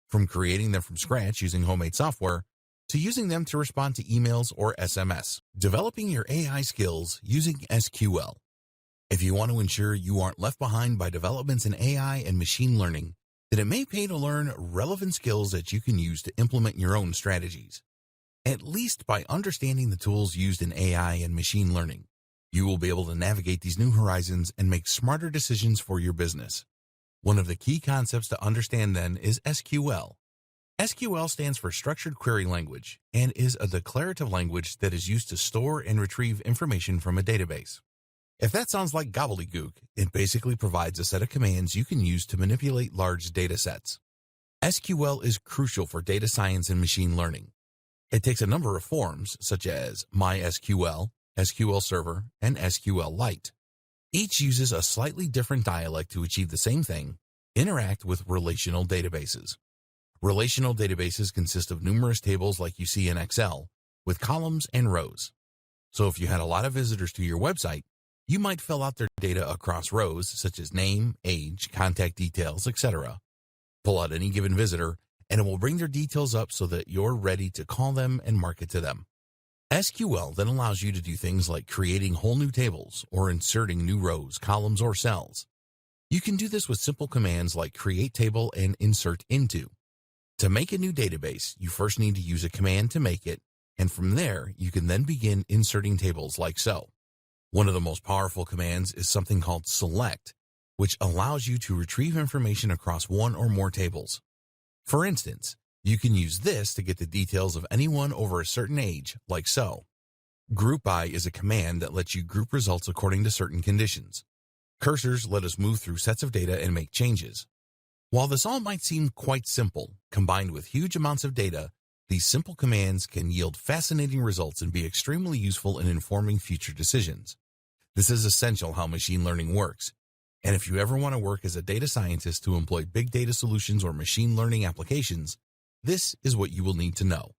from creating them from scratch using homemade software, to using them to respond to emails or SMS. Developing your AI skills using SQL. If you want to ensure you aren't left behind by developments in AI and machine learning, then it may pay to learn relevant skills that you can use to implement your own strategies. At least by understanding the tools used in AI and machine learning, you will be able to navigate these new horizons and make smarter decisions for your business. One of the key concepts to understand then is SQL. SQL stands for Structured Query Language and is a declarative language that is used to store and retrieve information from a database. If that sounds like gobbledygook, it basically provides a set of commands you can use to manipulate large data sets. SQL is crucial for data science and machine learning. It takes a number of forms, such as MySQL, SQL Server, and SQLite. Each uses a slightly different dialect to achieve the same thing: interact with relational databases. Relational databases consist of numerous tables like you see in Excel, with columns and rows. So if you had a lot of visitors to your website, you might fill out their data across rows such as name, age, contact details, etc. Pull out any given visitor, and it will bring their details up so that you're ready to call them and market to them. SQL then allows you to do things like creating whole new tables or inserting new rows, columns, or cells. You can do this with simple commands like create table and insert into. To make a new database, you first need to use a command to make it, and from there, you can then begin inserting tables like so. One of the most powerful commands is something called select, which allows you to retrieve information across one or more tables. For instance, you can use this to get the details of anyone over a certain age, like so. Group by is a command that lets you group results according to certain conditions. Cursors let us move through sets of data and make changes. While this all might seem quite simple, combined with huge amounts of data, these simple commands can yield fascinating results and be extremely useful in informing future decisions. This is essential how machine learning works. And if you ever want to work as a data scientist to employ big data solutions or machine learning applications, this is what you will need to know.